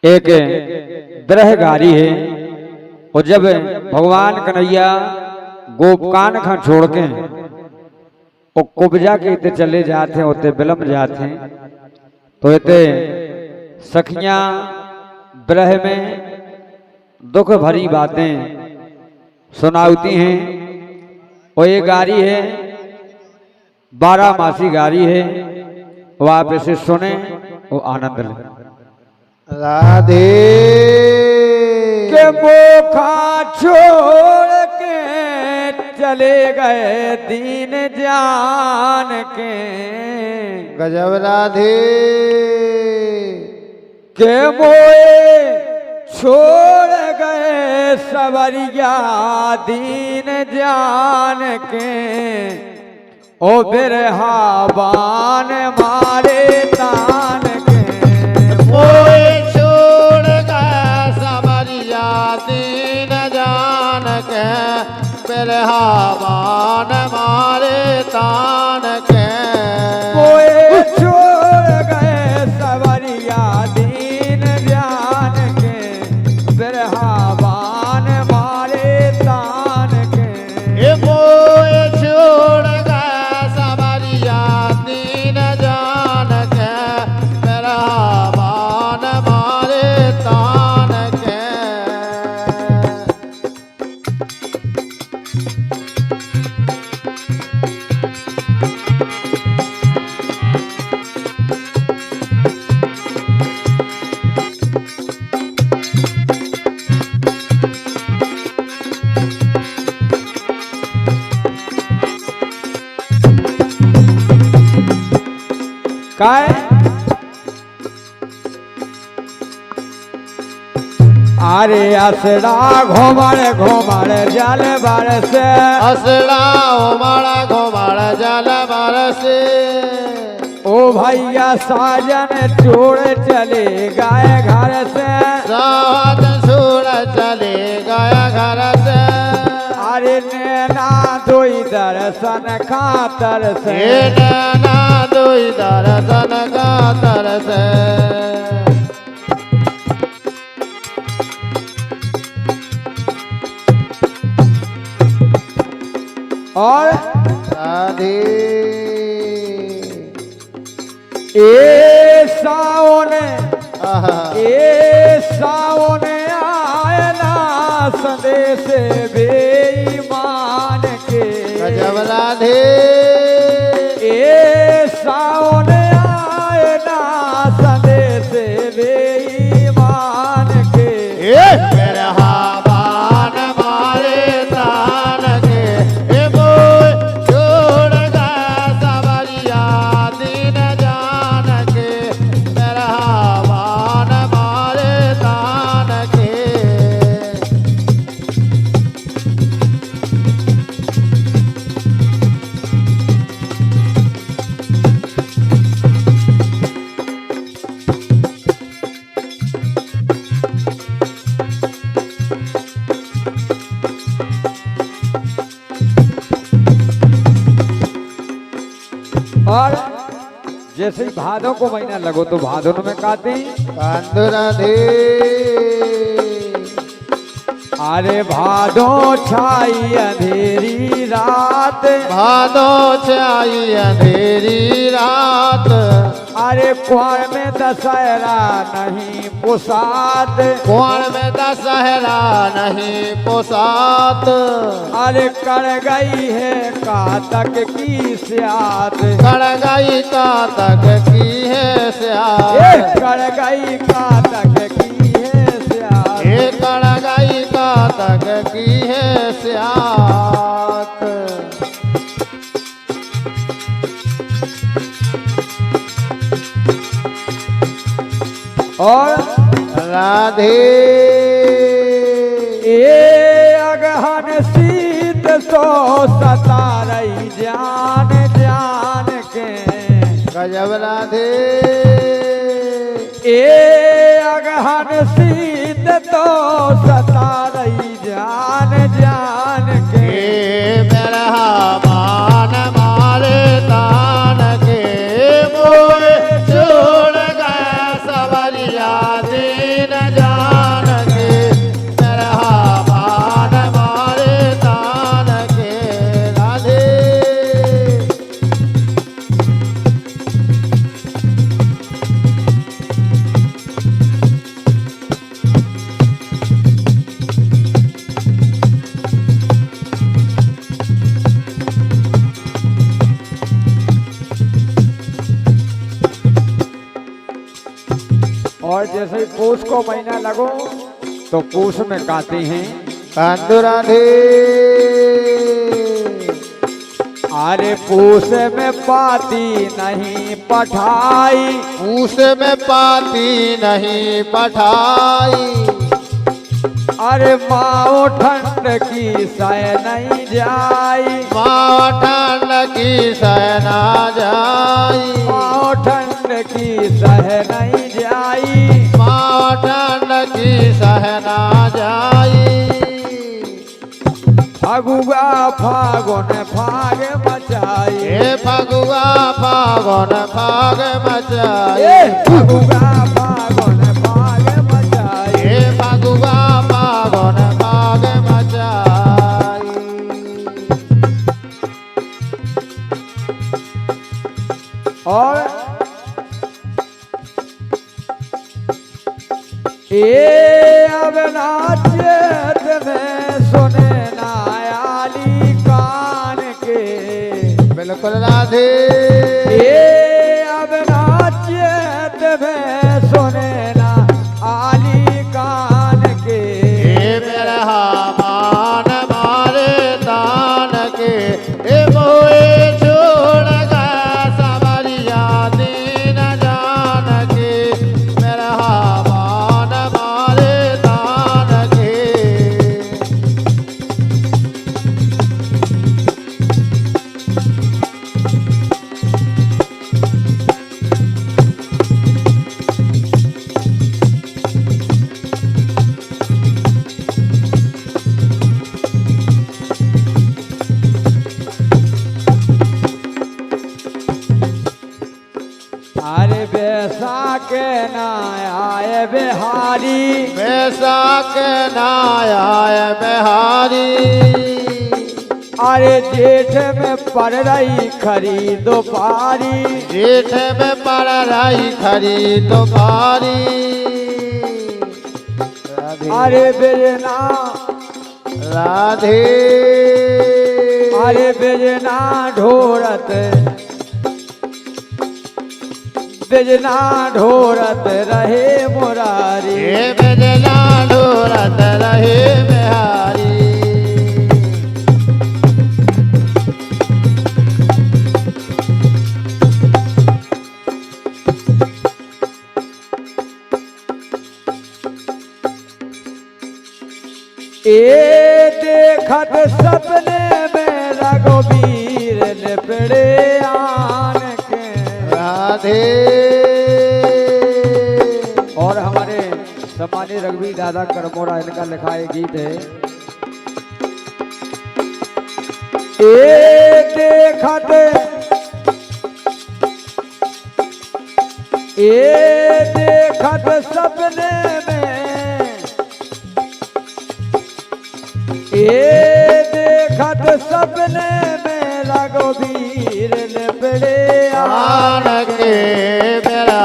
एक ब्रहगारी है और जब भगवान कन्हैया गोपकान खा छोड़ के और कुब्जा के इतने चले जाते होते बिलम जाते तो इतने सखियां ब्रह में दुख भरी बातें सुनाती हैं। और ये गारी है 12 मासी गारी है, वो आप इसे सुने वो आनंद लें। राधे के मोखा छोड़ के चले गए दीन जान के, गजब राधे के मोए छोड़ गए सवरिया दीन जान के, ओ बिरहाबान मारे तान के, मोए छोड़ गए समरिया दीन जान के, बिरहाबान मारे तान के, मोए छोड़ गए सवरिया दीन जान के, बिरहाबान मारे तान के, ए मोए छोड़ गए समरिया दीन जान के, बिरहाबान मारे तान के। काय अरे असड़ा घोमर घोमर जल बरसे, असला उमड़ा घुमड़ जल बरसे, ओ भैया साजन छोड़ चले गए घर से, सावत सूर चले गया घर से, अरे नैना धोई दर्शन खातर से, हे नैना दुई दर्शन का तरसे, और राधे ए सावन आहा, ए सावन आयला संदेश बेईमान के, गजब राधे ए सावन आयला संदेश बेईमान के, बिरहाबान मारे तान के, ए मोए छोड़ गए सवरिया दीन जान के, बिरहाबान मारे तान के। और जैसे ही भादों को महीना लगो तो भादों में कहते हैं कांद राधे अरे भादों छाई अंधेरी रात, भादो छाई अंधेरी रात, अरे कुआं में दशहरा नहीं पुसात, कुआं में दशहरा नहीं पोसात, अरे कर गई है कातक की स्यात, कर गई का तक की है स्यात, कर गई कातक की है स्यात, ये कर गई का तक की है स्यात। और राधे ए अगहन शीत सो सता रही जान जान के, गजब राधे ए अगहन शीत तो सता रही जान जान के, हे बिरहाबान मारे तान के, मोए छोड़ गए सवरिया और जैसे ही पूस को महीना लगो तो पूस में गाते हैं कंदू राधे अरे पूस में पाती नहीं पठाई पूस में पाती नहीं पठाई अरे माओ ठंड की सह नहीं जाई माँ ठंड की सहना जाई माओ ठंड की सह नहीं जाई माँ ठंड की सहना जाई फगुआ फागुन फाग मचाई हे फगुआ फागुन फाग मचाई फगुआ फागुन फाग मचाई हे फगुआ फागुन फाग मचाई और ए अब नाचत में सुने नायाली कान के बिल्कुल राधे ए अब नाचत में सुने ना आली कान के हे मेरा मान मारे तान के हे मोए छोड़ गया सबरिया दीन जान के मेरा मान मारे तान के अरे बैसा के ना आए बिहारी बैसाख नाया बिहारी अरे जेठ में पड़ रही खरीदो पारी जेठ में पड़ रही खरीद भारी अरे बेजना राधे अरे बेजना ढोरत बेजना ढोरत रहे मुरारी हे बजना ढोरत रहे बिहारी ए देखत सपने में रघुवीर लिपड़े आन के राधे और हमारे सम्मानीय रघुवीर दादा करमोरा इनका लिखा एक गीत है ए देखत सपने में देखत सपने में रघुवीर लिपड़े आन के मेरा